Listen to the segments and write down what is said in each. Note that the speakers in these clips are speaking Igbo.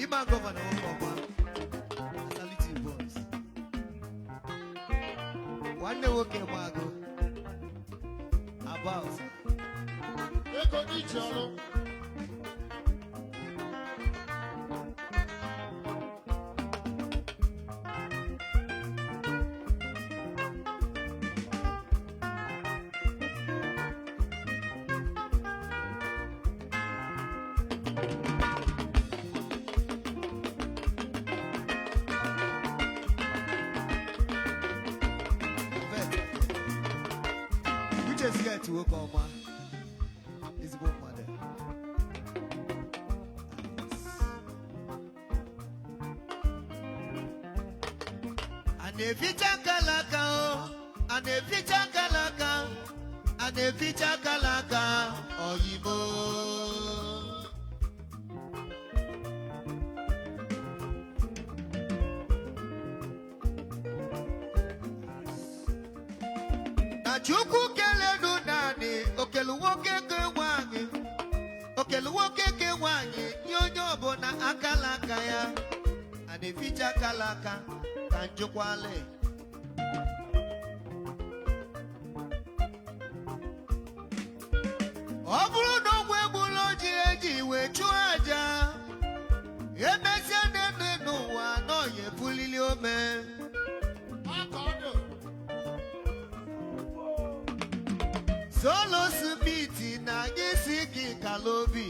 Ima governor Obama. Salute you, boys. One day we came ago. About. Ego ni jolo. We just get to work on man. It's a good mother. And if you chakalaka, and if you chakalaka, and if you chakalaka, oh Igbo. Na Chukwu kelenu nani, okelu nwoke ke nwanyi, okelu nwoke ke nwanyi, nyonyo ọbụla akalaka ya, a na-eficha akalaka ka njukwale. Ọ bụrụ na ogwe egbula oji eji wee chụọ aja, emezie nene n'ụwa n'ọya ebulili ome. Solo Smith na anyị si gị kalobi,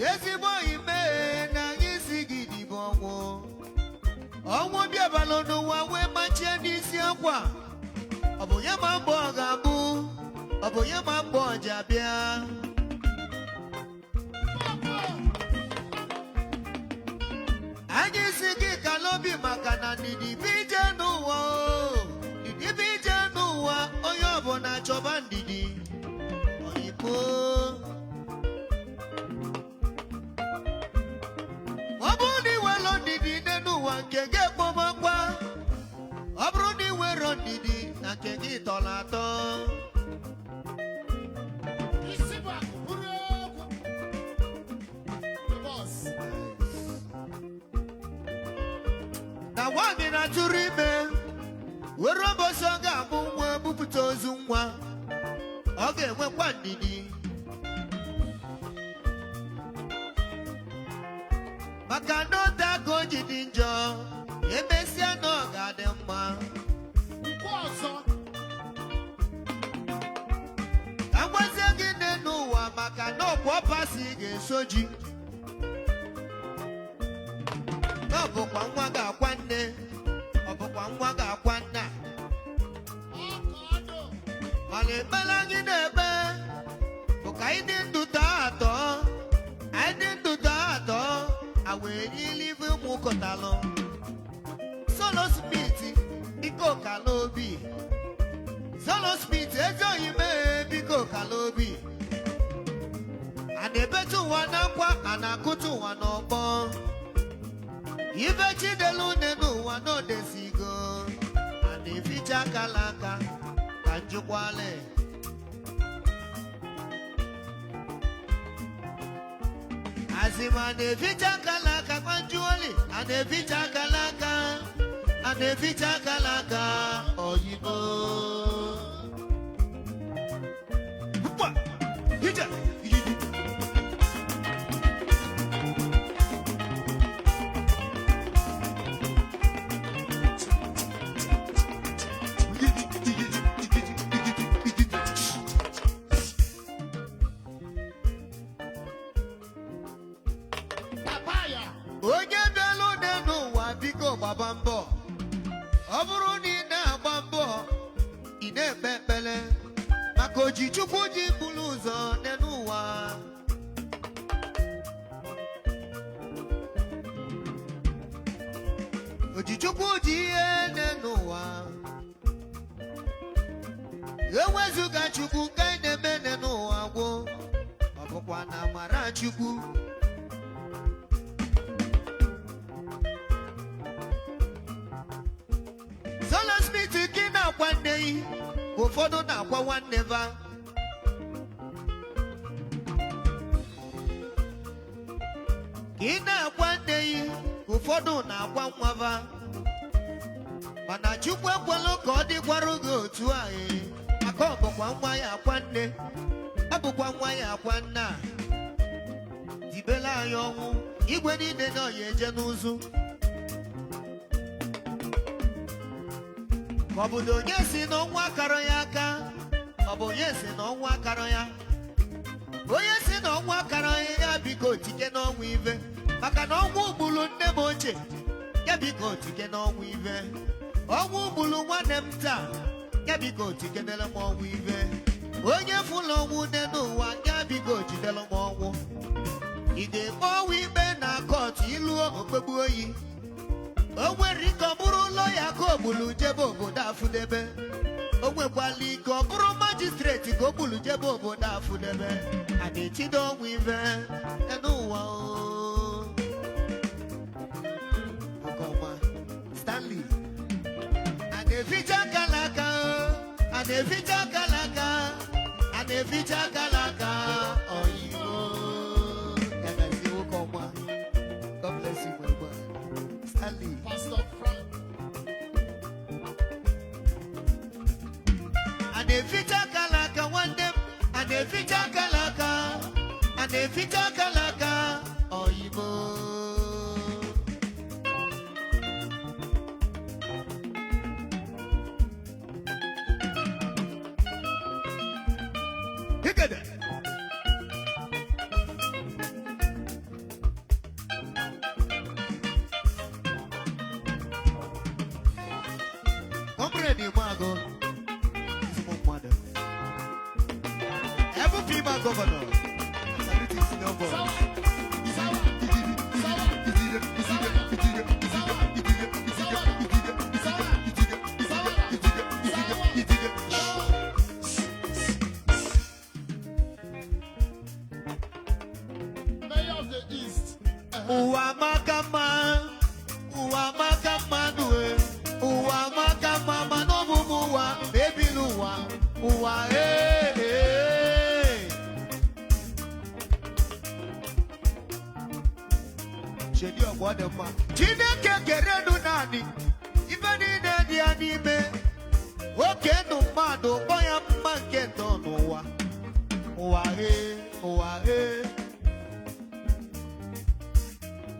ezigbo ime na anyị si gị dịbụ ọnwụ. Ọnwụ bịabalụ n'ụwa wee machie n'isi akwa. Ọ bụ ya ma mbọ ọ ga-abụ, ọ bụ ya ma mbọ ọ ji abịa. Anyị si gị kalobi maka na ndidi bụ ije n'ụwa o. Ndidi bụ ije n'ụwa, onye ọbụla chọba ndidi. Oyibo. Ọ bụrụ na iwelo ndidi n'ụwa nke gị ekpomakwa, ọ bụrụ na iwero ndidi na nke gị tọrọ atọ. Isiba buru egwu. Boss. Na nwaanyị na-atụrụ ime, were ụbọchị ọ ga-amụ nwa bupụta ozu nwa, ọ ga-enwekwa ndidi. Maka na ote aka o ji dị njọ, emesịa na ọ ga-adị mma. Nke ọzọ. Ka gwazie gị nne n'ụwa maka na ọkwa ọpasi ga-eso ji. Na ọ bụkwa nwa ga-akwa nne, ọ bụkwa nwa ga-akwa nna. Ọkọdụ. Mana ekpere anyị na-ekpe bụ ka anyị dị ndụ taa atọ, anyị dị ndụ taa atọ, a wee nyili ife ụmụ kọtalụ. Solo Smith biko kala obi, Solo Smith ezi oyi mee biko kala obi. A na-ebetu ụwa na nkwa, a na-akụtu ụwa n'ọgbọ. Ife Chidelu une n'ụwa n'odesigo, a na-eficha akala aka ka njukwale. Azima na-eficha akala aka kwa njuoli, a na-eficha akala aka, a na-eficha akala aka oyibo. Hụpa! Hija! Ijiji! Papaya. Onye bịala une n'ụwa biko gbaba mbọ. Ọ bụrụ na ị na-agba mbọ, ị na-ekpe ekpele maka oji Chukwu ji buru ụzọ dị n'ụwa. Oji Chukwu ji ihe dị n'ụwa. Ewezuga Chukwu nke anyị na-eme dị n'ụwa gwụ, ọ bụkwa na amara Chukwu. Solo Smith gị na-akwa nne yi, ụfọdụ na-akwa nwanne va. ka ị na-akwa nne yi ka ụfọdụ na-akwa nwava mana Chukwu ekwela ka ọ dịkwara gị otu anyị maka ọ bụkwa nwa ya akwa nne ọ bụkwa nwa ya akwa nna dibela anyị ọnwụ igwe niile na ọya eje n'ụzụ ọ bụ na onye si na ọnwa akara ya aka ọ bụ onye si na ọnwa akara ya onye si na ọnwa akara ya biko tike n'ọnwa ive maka na ọnwụ gburu nne m ochie ya biko tike n'ọnwa ive ọnwụ gburu nwanne m taa ya biko tikedere m ọnwụ ive onye fụlụ ọnwụ nne n'ụwa ya biko jidere m ọnwụ ị ga-ekpe ọnwụ ikpe na kọtụ iluo okpegbu oyi o nwere ike ọ bụrụ ụlọ ya ka o gburu jebe obodo afụdebe o nwekwala ike ọ bụrụ majistreti ka o gburu jebe obodo afụdebe a na-etido ọnwụ ive n'ụwa ọkọma Stanley a na-eficha kalaka a na-eficha kalaka a na-eficha kalaka oyibo yagazi nwoke ọma God bless you my boy Stanley Pastor Frank. a na-eficha kalaka nwanne m a na-eficha kalaka a na-eficha kalaka oyibo Hikede Comprende, Mago? Every female governor. Mayor of the East. Uwa makama nue. Uwa makama manobu uwa baby nuwa. Uwa Shedi ogwade ma. Chineke kerenu nani. Ife niile dị ya n'ime. Oke ndụ mmadụ kpọ ya mma nke ndụ n'ụwa. Ụwa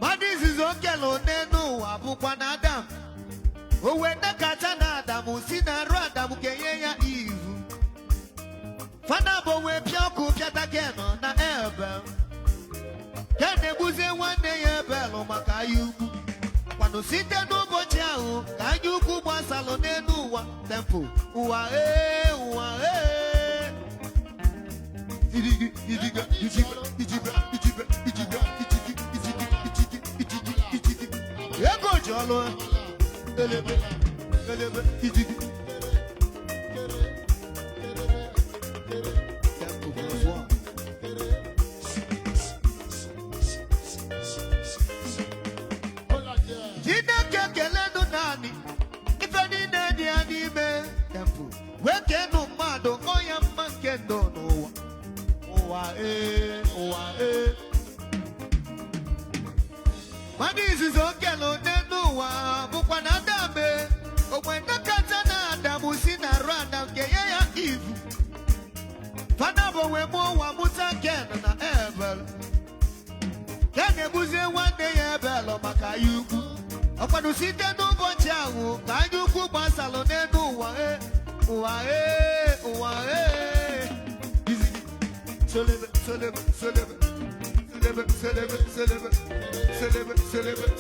mmadụ izizi okele one n'ụwa bụkwa na Adam o wee nekata na Adam si na arụ Adam kenye ya ivu fana bụ wee pịa ọkụ pịata kenọ na Ebel ken egbuzie nwanne ya Ebel maka anya ukwu kwanụ site n'ụbọchị ahụ ka anya ukwu gbasalụ n'elu ụwa tempo ụwa ego ji ọlụ elebe ijigi Chineke kelenu naanị ife niile dị ya n'ime tempo wee kenụ mmadụ kpọ ya mma nke ndụ n'ụwa mmadụ izizi okele one n'ụwa bụkwa na Adam ogbe ndekata na Adam si na arụ Adam kenye ya ivu fana bụ wee mụọ ụwa mụta Ken na Ebel Ken egbuzie nwanne ya Ebel maka ya ukwu ọkwanụ site n'ụbọchị ahụ ka anya ukwu gbasalụ n'elu ụwa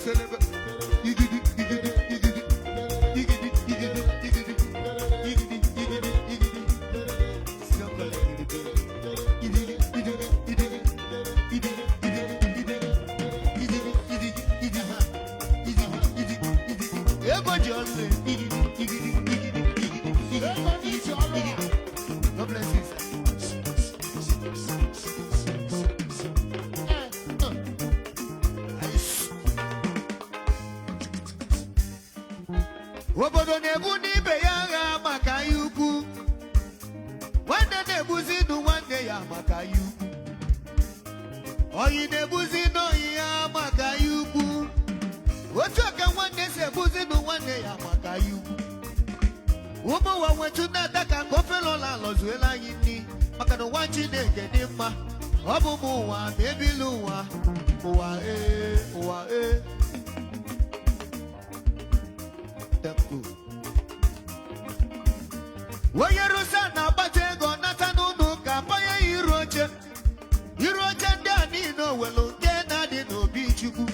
solebe igidi ego ji ọlụ God bless you, sir. Obodo na-ebu n'ibe ya agha maka ya ukwu nwanne na-ebuzi ndụ nwanne ya maka ya ukwu oyi na-ebuzi n'oyi ya maka otu aka nwanne si ebuzi na nwanne ya maka ya ugwu ụmụ ụwa nwetu na-ata ka ofela alọzuela anyị nri maka na ụwa Chineke dị mma ọ bụ m ụwa ma ebili ụwa ụwa ụwa onye rụsa na-agbata ego nata n'ụlọ ụka panye ya iru oche ndị a niile owelu nke na-adị n'obi Chukwu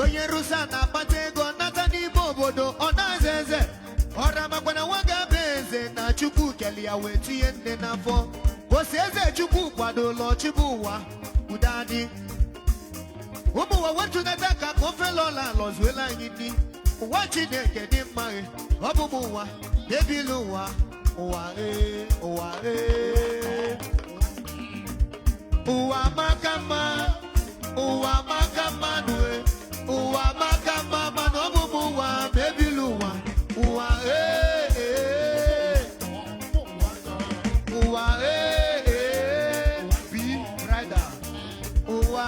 onye rụsa na-agbata ego nata n'ime obodo ọ na-aza eze ọra makwa na nwa ga-abụ eze na Chukwu keli ya wee tinye nne n'afọ osi eze Chukwu kwadola ọchịbụ ụwa udadị ụmụ ụwa wetunata ka ofela ọla alọzuela anyị nri ụwa Chineke dị mma ọ bụ m ụwa ebili ụwa ụwa ụwa ụwa maka mma ụwa maka mmanụ ụwa maka mma mana ọ bụ m ụwa ma ebili ụwa ụwa ụwa bi rider ụwa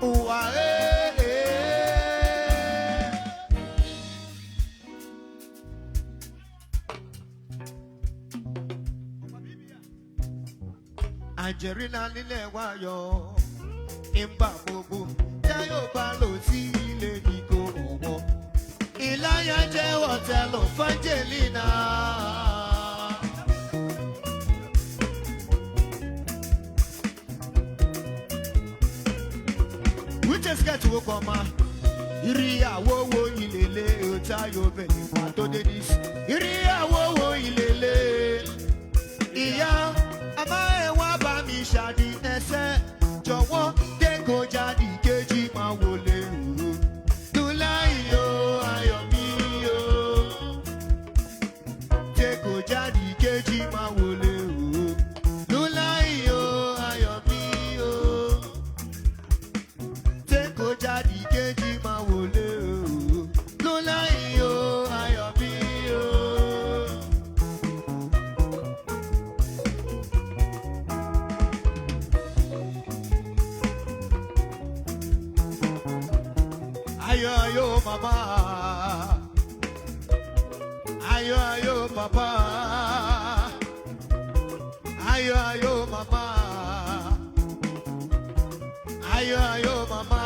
ụwa Angelina nílé wáyọ̀ ìmbà gbogbo jáyọ̀ bá lò sí ilé ìgò ọ̀wọ́ ìláyà jẹ́ ọ̀tẹ̀lọ̀ f'Angelina. Wíjẹ́ skẹ́tì wo kọ́ ma ìrìyàwó wo ìlélẹ̀ òtáyọ̀ bẹ̀rẹ̀ pàtó dédé sí ìrìyàwó wo ìlélẹ̀ ìyá. Ama ewa ba mi shadi ẹsẹ̀ jọ̀wọ́ deko jadi keji ma wole o Dulai yo ayọ̀ mi yo deko jadi keji ma wole o Dulai yo ayọ̀ mi yo deko jadi keji ma wole o Dulai yo ayọ̀ mi yo. Ayo ayo mama, ayo ayo papa, ayo ayo mama, ayo ayo mama.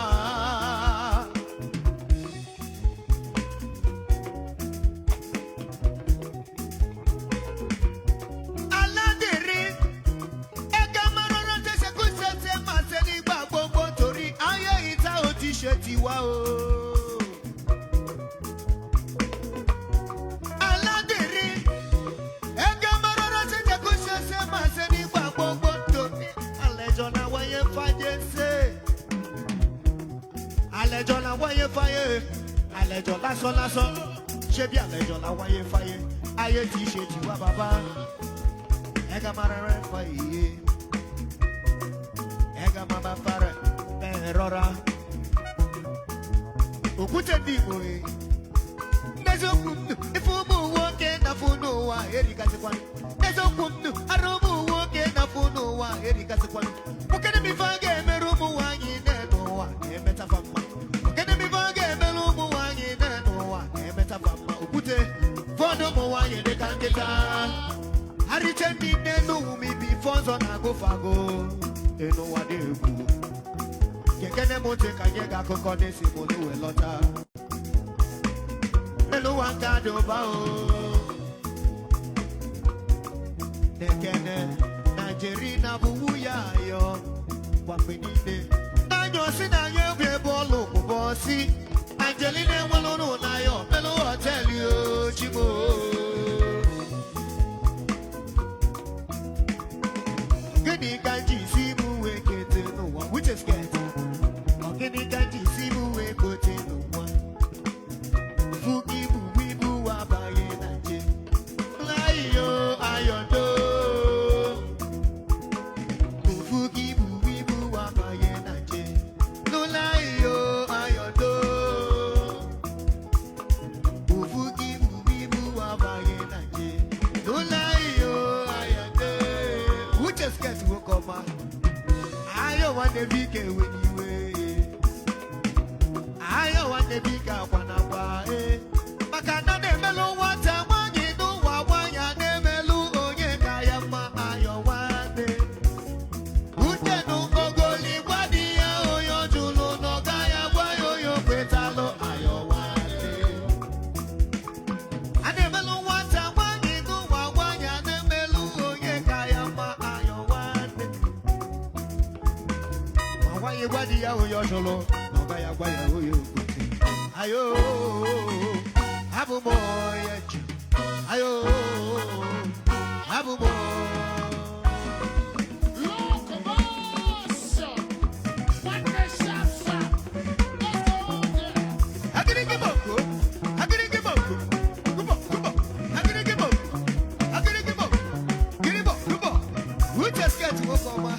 Aladiri, eka maroro tese kusese maseni gbogbo tori aye ita o ti ṣe tiwa o. Àlejò la wáyé fáyé, àlejò lásán lásán, ṣé bí àlejò la wáyé fáyé, ayé tí ṣe tiwa bàbá, ẹ̀ka máa rẹ̀ fọ iye, ẹ̀ka máa bá farẹ̀ bẹ́ẹ̀ rọra. Òkúté dìbò yìí, n'eziokwu ndụ, ife ụmụ nwoke na-afụ n'ụwa erikasịkwanụ. N'eziokwu ndụ, arụ ụmụ nwoke na-afụ n'ụwa erikasịkwanụ. Ụkene m ife a ga-emerụ ụmụ nwaanyị n'ụwa na-emetafa mma. Fọdụ ụmụ nwaanyị dị ka nkịta arịche ndị nne n'ụmụ ibi ife ọzọ na-agụfago n'ụwa dị egwu kekene m ntị ka nye gị akụkọ n'esi m n'uwe lọta n'ụwa nke dị ụba o nekene Naịjirịa bụ nwunye ayọ kwa mgbe niile n'anya osi na anya egwu ebe ọlụ bụbọ si Angelina enwere ụlọ n'anya melu họteelụ ochigbo gịnị ka ji isi m wee kete n'ụwa which is get ọ gịnị ka ji isi m wee kote n'ụwa fuka ibu ibu abaghị na nje layo ayọdo fuka ibu abaghị na nje n'ụlayo ayọdo Get woke up, I don't want to be when you ayo wane bika kwana kwa maka na na-emelu nwata nwanyị n'ụwa nwanyị na-emelu onye ka ya mma ayo wane utenu ogoli gwadi ya onye jụrụ n'ọga ya gwa ya onye kwetalụ ayo wane a na-emelu nwata nwanyị n'ụwa nwanyị na-emelu onye ka ya mma ayo wane nwanyị gwadi ya onye jụrụ n'ọga ya gwa ya onye kwete ayo Abu boy, ayo, Abu boy. Locomotion. What the shop shop. Let's go there. I can give up. I can give up. Come on, come on. I can give up. I can give up. Give up, come on. We just get to work on my.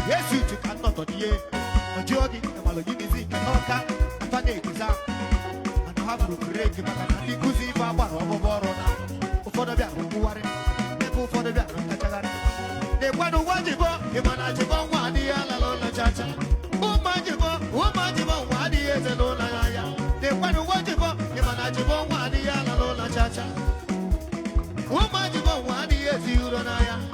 Yes, you can not on the the music and all that. Funny exam. And I have to break him and I could see if I want over now. For the bear, who are they for the bear? They want to watch it, but you manage to go one day alone. Chacha. Oh, my Jibo, one day is alone. They want to watch it, but you manage to go one day alone. Chacha. Oh, my Jibo, one day is you don't know.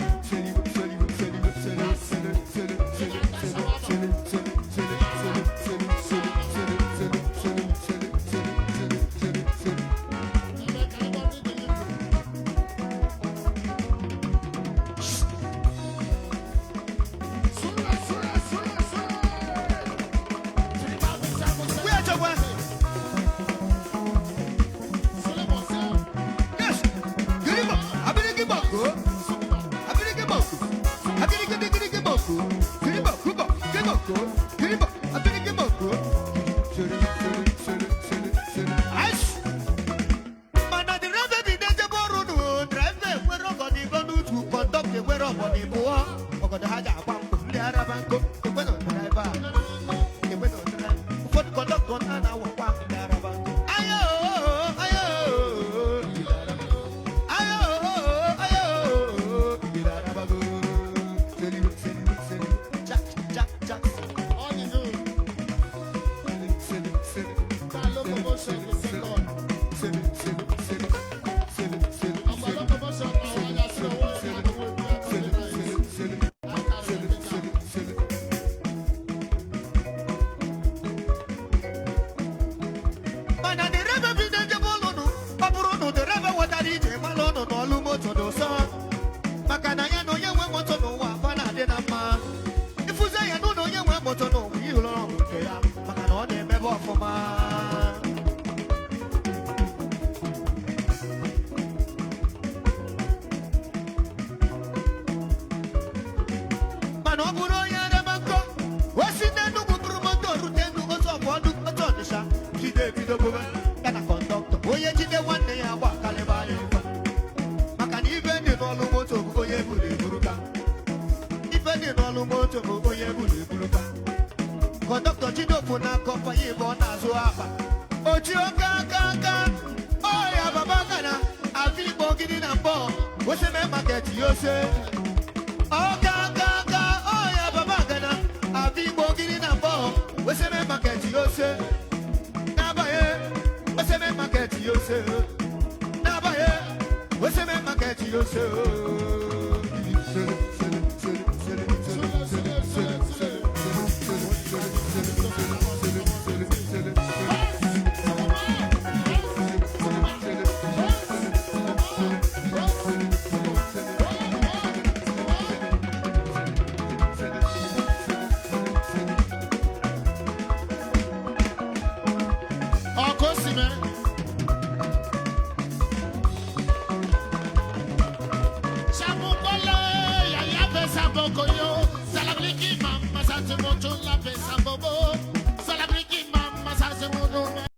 Conductor Chidofuna company bona zuapa. Ochioka kaka. Oh ya babakana. Avi bogini na bo. What's the market you say? Oh kaka. Oh ya babakana. Avi bogini na bo. What's the market you say? Nabaye. What's the market you say? Nabaye. What's the market you say? Salabriki mama sa se moto la pesa bobo. Salabriki mama sa se moto.